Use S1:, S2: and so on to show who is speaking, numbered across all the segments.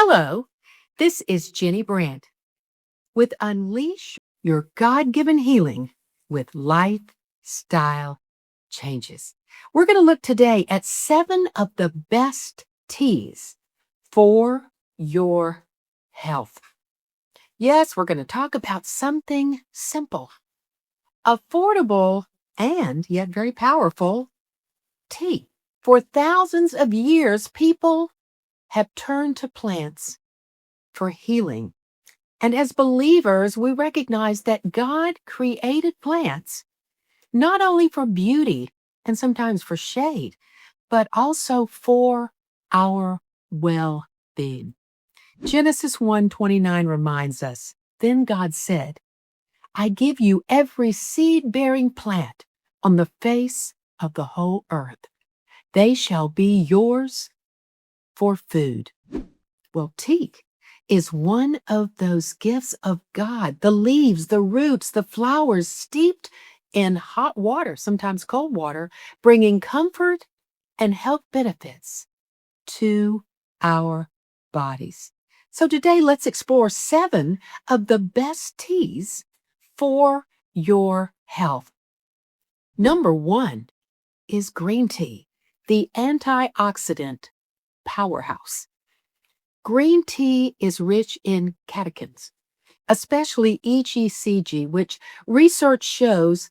S1: Hello, this is Ginny Brant with Unleash Your God-Given Healing with Lifestyle Changes. We're going to look today at 7 of the best teas for your health. Yes, we're going to talk about something simple, affordable, and yet very powerful tea. For thousands of years, people have turned to plants for healing. And as believers, we recognize that God created plants not only for beauty and sometimes for shade, but also for our well-being. Genesis 1:29 reminds us, "Then God said, I give you every seed-bearing plant on the face of the whole earth. They shall be yours for food." Well, tea is one of those gifts of God. The leaves, the roots, the flowers steeped in hot water, sometimes cold water, bringing comfort and health benefits to our bodies. So today, let's explore 7 of the best teas for your health. Number 1 is green tea, the antioxidant powerhouse. Green tea is rich in catechins, especially EGCG, which research shows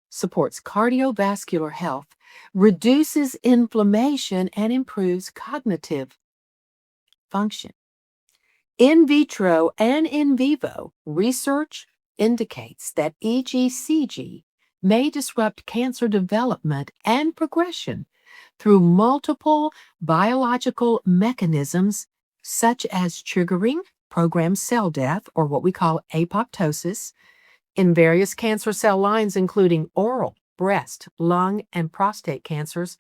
S1: supports cardiovascular health, reduces inflammation, and improves cognitive function. In vitro and in vivo research indicates that EGCG may disrupt cancer development and progression through multiple biological mechanisms such as triggering programmed cell death, or what we call apoptosis, in various cancer cell lines, including oral, breast, lung, and prostate cancers,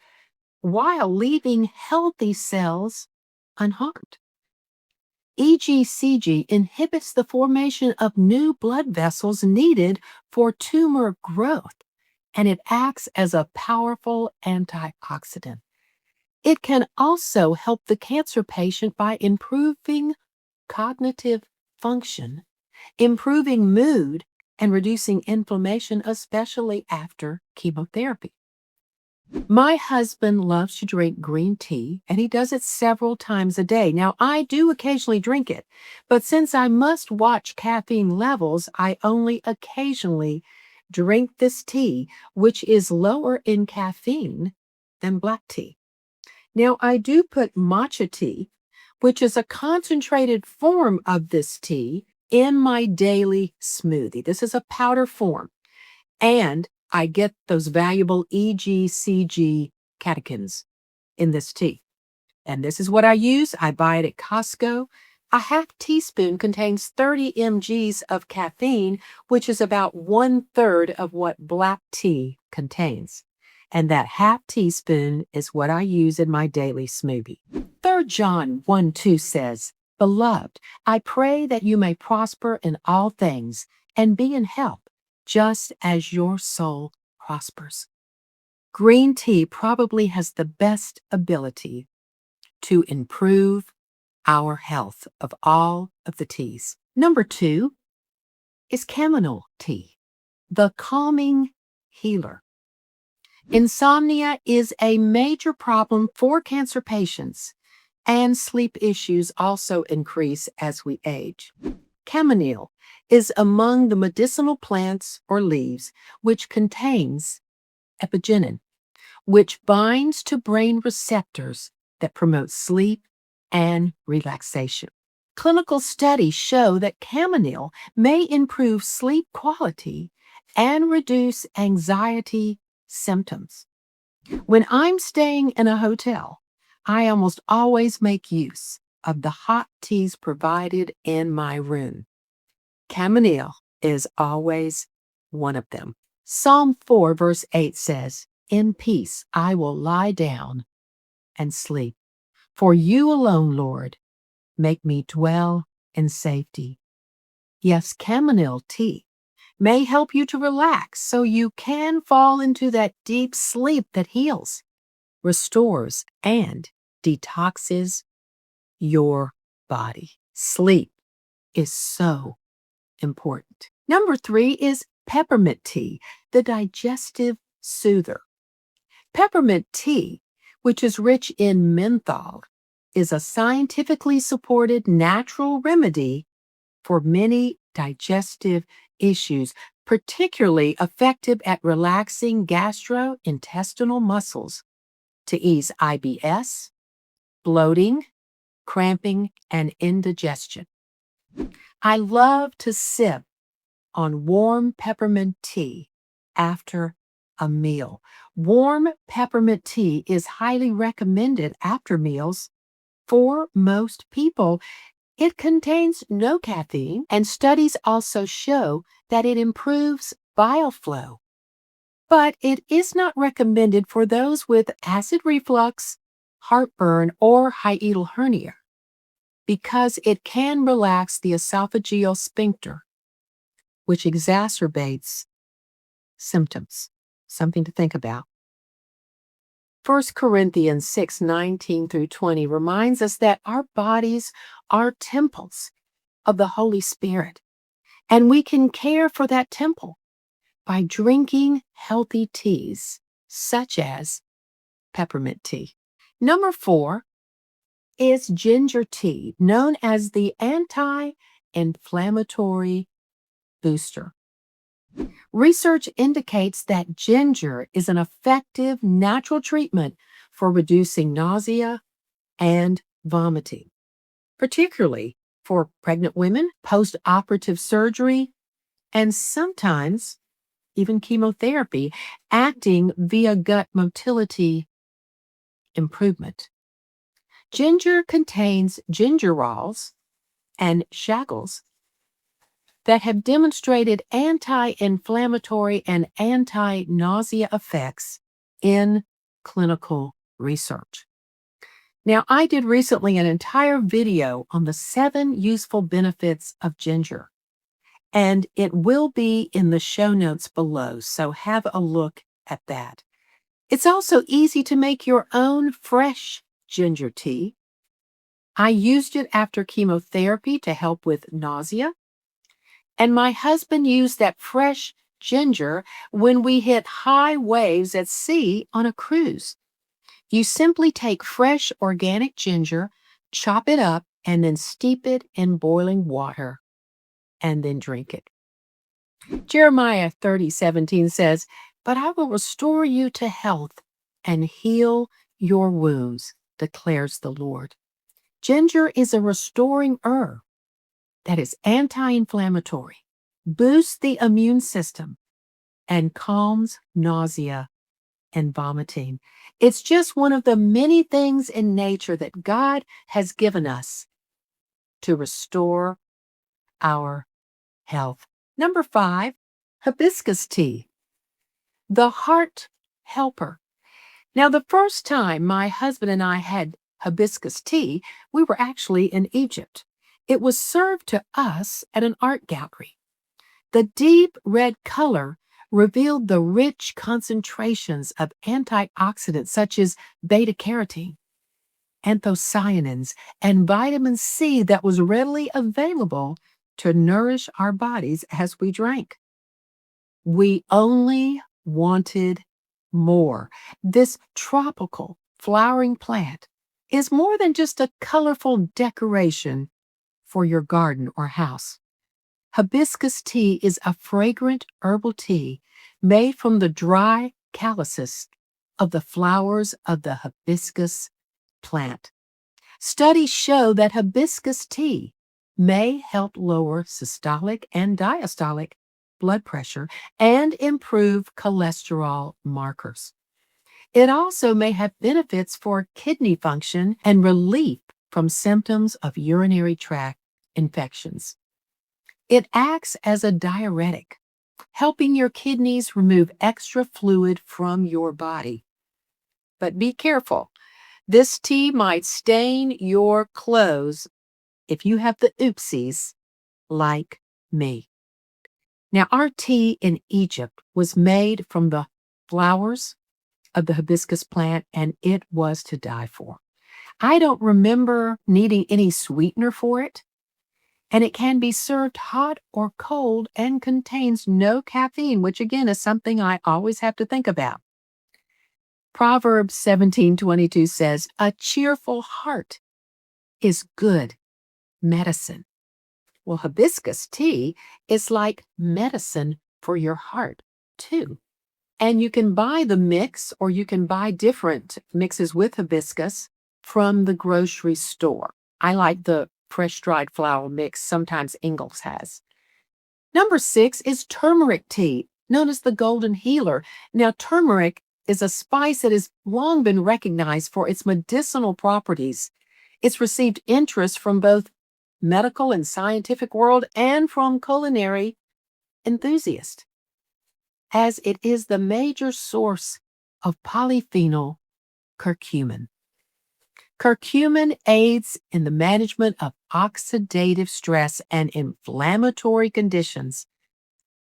S1: while leaving healthy cells unharmed. EGCG inhibits the formation of new blood vessels needed for tumor growth, and it acts as a powerful antioxidant. It can also help the cancer patient by improving cognitive function, improving mood, and reducing inflammation, especially after chemotherapy. My husband loves to drink green tea, and he does it several times a day. Now, I do occasionally drink it, but since I must watch caffeine levels, I only occasionally drink this tea, which is lower in caffeine than black tea. Now, I do put matcha tea, which is a concentrated form of this tea, in my daily smoothie. This is a powder form, and I get those valuable EGCG catechins in this tea. And this is what I use. I buy it at Costco. A half teaspoon contains 30 mg's of caffeine, which is about 1/3 of what black tea contains. And that half teaspoon is what I use in my daily smoothie. 3 John 1:2 says, "Beloved, I pray that you may prosper in all things and be in health, just as your soul prospers." Green tea probably has the best ability to improve our health of all of the teas. Number 2 is chamomile tea, the calming healer. Insomnia is a major problem for cancer patients, and sleep issues also increase as we age. Chamomile is among the medicinal plants or leaves which contains epigenin, which binds to brain receptors that promote sleep and relaxation. Clinical studies show that chamomile may improve sleep quality and reduce anxiety symptoms. When I'm staying in a hotel, I almost always make use of the hot teas provided in my room. Chamomile is always one of them. Psalm 4 verse 8 says, "In peace I will lie down and sleep. For you alone, Lord, make me dwell in safety." Yes, chamomile tea may help you to relax so you can fall into that deep sleep that heals, restores, and detoxes your body. Sleep is so important. Number 3 is peppermint tea, the digestive soother. Peppermint tea, which is rich in menthol, is a scientifically supported natural remedy for many digestive issues, particularly effective at relaxing gastrointestinal muscles to ease IBS, bloating, cramping, and indigestion. I love to sip on warm peppermint tea after a meal. Warm peppermint tea is highly recommended after meals for most people. It contains no caffeine, and studies also show that it improves bile flow. But it is not recommended for those with acid reflux, heartburn, or hiatal hernia because it can relax the esophageal sphincter, which exacerbates symptoms. Something to think about. 1 Corinthians 6:19 through 20 reminds us that our bodies are temples of the Holy Spirit, and we can care for that temple by drinking healthy teas, such as peppermint tea. Number 4 is ginger tea, known as the anti-inflammatory booster. Research indicates that ginger is an effective natural treatment for reducing nausea and vomiting, particularly for pregnant women, post-operative surgery, and sometimes even chemotherapy, acting via gut motility improvement. Ginger contains gingerols and shackles that have demonstrated anti-inflammatory and anti-nausea effects in clinical research. Now, I did recently an entire video on the 7 useful benefits of ginger, and it will be in the show notes below, so have a look at that. It's also easy to make your own fresh ginger tea. I used it after chemotherapy to help with nausea. And my husband used that fresh ginger when we hit high waves at sea on a cruise. You simply take fresh organic ginger, chop it up, and then steep it in boiling water, and then drink it. Jeremiah 30:17 says, "But I will restore you to health and heal your wounds, declares the Lord." Ginger is a restoring herb that is anti-inflammatory, boosts the immune system, and calms nausea and vomiting. It's just one of the many things in nature that God has given us to restore our health. Number 5, hibiscus tea, the heart helper. Now, the first time my husband and I had hibiscus tea, we were actually in Egypt. It was served to us at an art gallery. The deep red color revealed the rich concentrations of antioxidants such as beta-carotene, anthocyanins, and vitamin C that was readily available to nourish our bodies as we drank. We only wanted more. This tropical flowering plant is more than just a colorful decoration for your garden or house. Hibiscus tea is a fragrant herbal tea made from the dry calyces of the flowers of the hibiscus plant. Studies show that hibiscus tea may help lower systolic and diastolic blood pressure and improve cholesterol markers. It also may have benefits for kidney function and relief from symptoms of urinary tract infections. It acts as a diuretic, helping your kidneys remove extra fluid from your body. But be careful. This tea might stain your clothes if you have the oopsies like me. Now, our tea in Egypt was made from the flowers of the hibiscus plant, and it was to die for. I don't remember needing any sweetener for it, and it can be served hot or cold and contains no caffeine, which again is something I always have to think about. Proverbs 17:22 says, "A cheerful heart is good medicine." Well, hibiscus tea is like medicine for your heart, too. And you can buy the mix, or you can buy different mixes with hibiscus from the grocery store. I like the fresh dried flower mix sometimes Ingles has. Number 6 is turmeric tea, known as the golden healer. Now, turmeric is a spice that has long been recognized for its medicinal properties. It's received interest from both medical and scientific world and from culinary enthusiasts, as it is the major source of polyphenol curcumin. Curcumin aids in the management of oxidative stress and inflammatory conditions,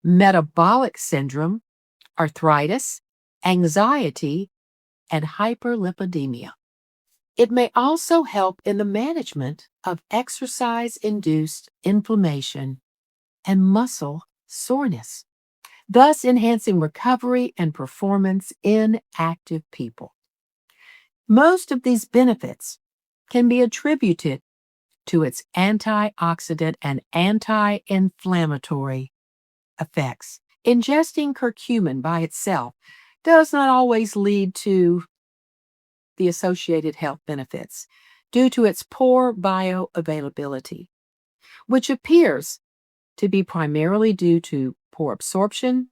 S1: metabolic syndrome, arthritis, anxiety, and hyperlipidemia. It may also help in the management of exercise-induced inflammation and muscle soreness, thus enhancing recovery and performance in active people. Most of these benefits can be attributed to its antioxidant and anti-inflammatory effects. Ingesting curcumin by itself does not always lead to the associated health benefits due to its poor bioavailability, which appears to be primarily due to poor absorption,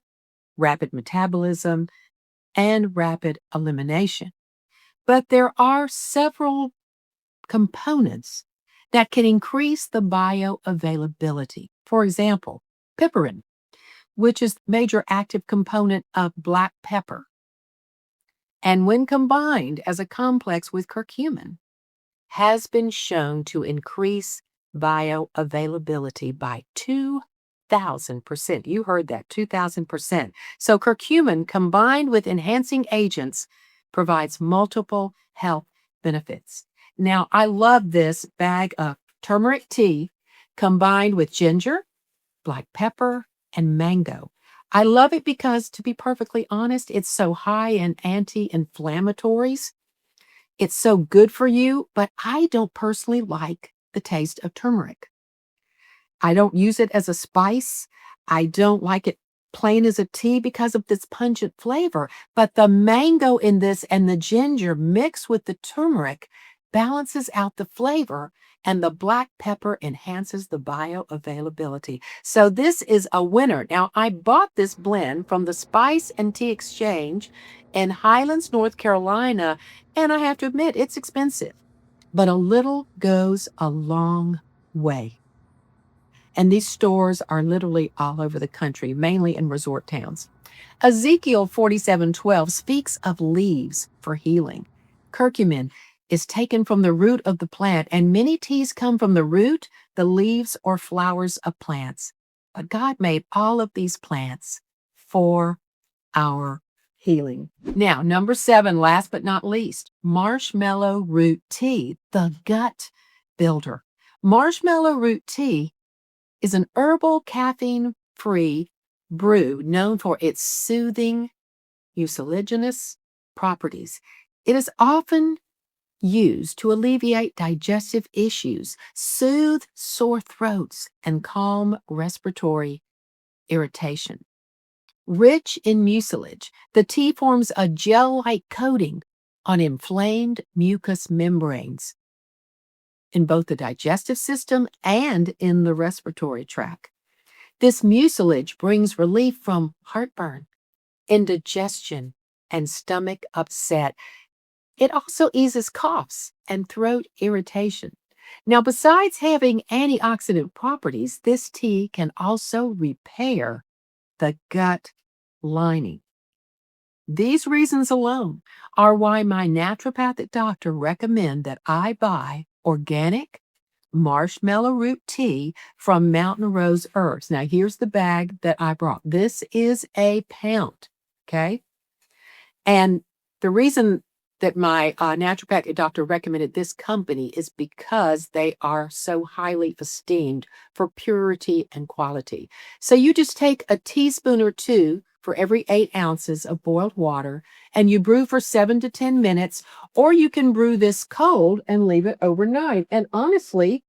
S1: rapid metabolism, and rapid elimination. But there are several components that can increase the bioavailability. For example, piperin, which is the major active component of black pepper, and when combined as a complex with curcumin, has been shown to increase bioavailability by 2,000%. You heard that, 2,000%. So curcumin combined with enhancing agents provides multiple health benefits. Now, I love this bag of turmeric tea combined with ginger, black pepper, and mango. I love it because, to be perfectly honest, it's so high in anti-inflammatories. It's so good for you, but I don't personally like the taste of turmeric. I don't use it as a spice. I don't like it plain as a tea because of this pungent flavor. But the mango in this and the ginger mixed with the turmeric balances out the flavor, and the black pepper enhances the bioavailability. So this is a winner. Now, I bought this blend from the Spice and Tea Exchange in Highlands, North Carolina, and I have to admit, it's expensive. But a little goes a long way. And these stores are literally all over the country, mainly in resort towns. Ezekiel 47:12 speaks of leaves for healing. Curcumin is taken from the root of the plant, and many teas come from the root, the leaves, or flowers of plants. But God made all of these plants for our healing. Now, number 7, last but not least, marshmallow root tea, the gut builder. Marshmallow root tea is an herbal caffeine-free brew known for its soothing, mucilaginous properties. It is often used to alleviate digestive issues, soothe sore throats, and calm respiratory irritation. Rich in mucilage, the tea forms a gel-like coating on inflamed mucous membranes in both the digestive system and in the respiratory tract. This mucilage brings relief from heartburn, indigestion, and stomach upset. It also eases coughs and throat irritation. Now, besides having antioxidant properties, this tea can also repair the gut lining. These reasons alone are why my naturopathic doctor recommend that I buy organic marshmallow root tea from Mountain Rose Herbs. Now, here's the bag that I brought. This is a pound, okay? And the reason that my naturopathic doctor recommended this company is because they are so highly esteemed for purity and quality. So you just take a teaspoon or two for every 8 ounces of boiled water, and you brew for 7 to 10 minutes, or you can brew this cold and leave it overnight. And honestly,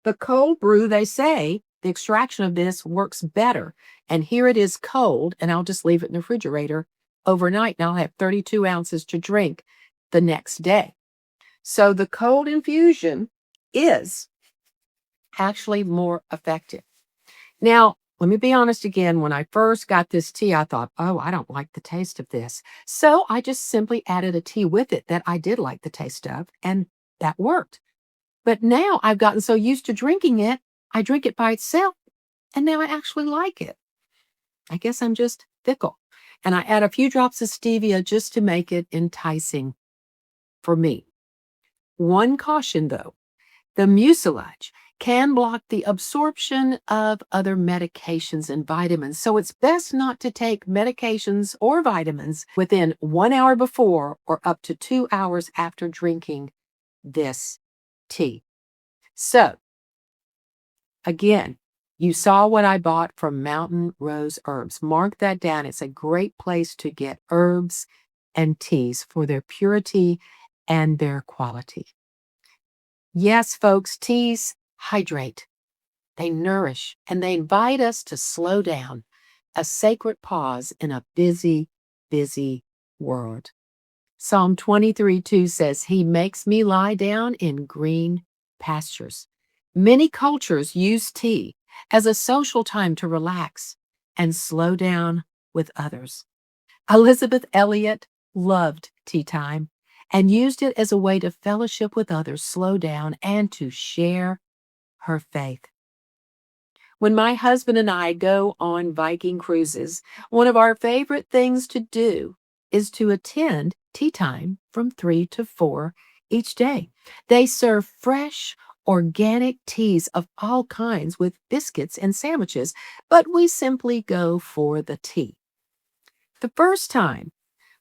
S1: the cold brew, they say, the extraction of this works better. And here it is cold, and I'll just leave it in the refrigerator overnight, and I'll have 32 ounces to drink the next day. So the cold infusion is actually more effective. Now, let me be honest again. When I first got this tea, I thought, oh, I don't like the taste of this. So I just simply added a tea with it that I did like the taste of, and that worked. But now I've gotten so used to drinking it, I drink it by itself, and now I actually like it. I guess I'm just fickle. And I add a few drops of stevia just to make it enticing for me. One caution, though. The mucilage can block the absorption of other medications and vitamins, so it's best not to take medications or vitamins within 1 hour before or up to 2 hours after drinking this tea. So, again, you saw what I bought from Mountain Rose Herbs. Mark that down. It's a great place to get herbs and teas for their purity and their quality. Yes, folks, teas hydrate, they nourish, and they invite us to slow down, a sacred pause in a busy, busy world. Psalm 23:2 says, He makes me lie down in green pastures. Many cultures use tea as a social time to relax and slow down with others. Elizabeth Elliot loved tea time and used it as a way to fellowship with others, slow down, and to share her faith. When my husband and I go on Viking cruises, one of our favorite things to do is to attend tea time from 3 to 4 each day. They serve fresh, organic teas of all kinds with biscuits and sandwiches, but we simply go for the tea. The first time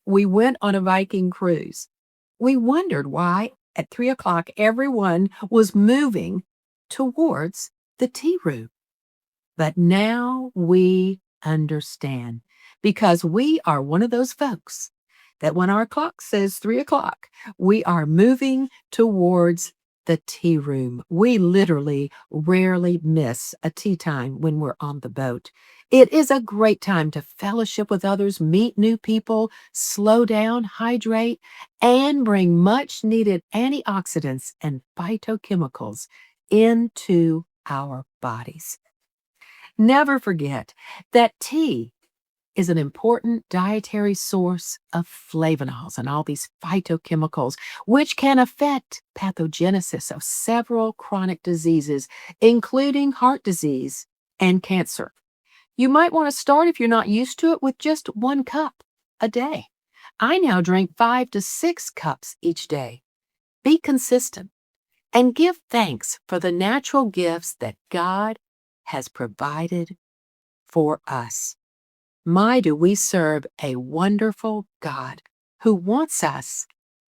S1: we went on a Viking cruise, we wondered why at 3 o'clock everyone was moving towards the tea room. But now we understand, because we are one of those folks that when our clock says 3 o'clock, we are moving towards the tea room. We literally rarely miss a tea time when we're on the boat. It is a great time to fellowship with others, meet new people, slow down, hydrate, and bring much needed antioxidants and phytochemicals into our bodies. Never forget that tea is an important dietary source of flavonols and all these phytochemicals, which can affect pathogenesis of several chronic diseases, including heart disease and cancer. You might want to start, if you're not used to it, with just 1 cup a day. I now drink 5 to 6 cups each day. Be consistent and give thanks for the natural gifts that God has provided for us. My, do we serve a wonderful God who wants us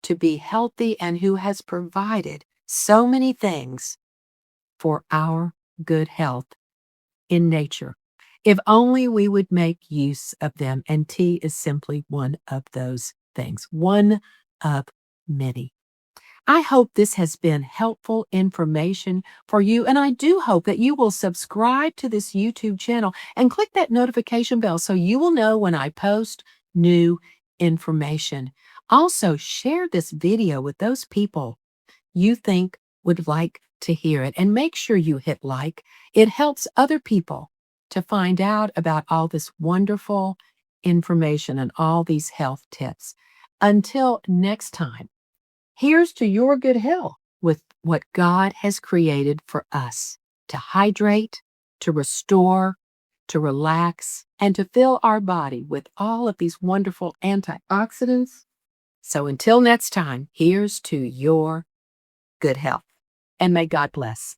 S1: to be healthy and who has provided so many things for our good health in nature. If only we would make use of them, and tea is simply one of those things, one of many. I hope this has been helpful information for you, and I do hope that you will subscribe to this YouTube channel and click that notification bell so you will know when I post new information. Also, share this video with those people you think would like to hear it, and make sure you hit like. It helps other people to find out about all this wonderful information and all these health tips. Until next time, here's to your good health with what God has created for us to hydrate, to restore, to relax, and to fill our body with all of these wonderful antioxidants. So until next time, here's to your good health, and may God bless.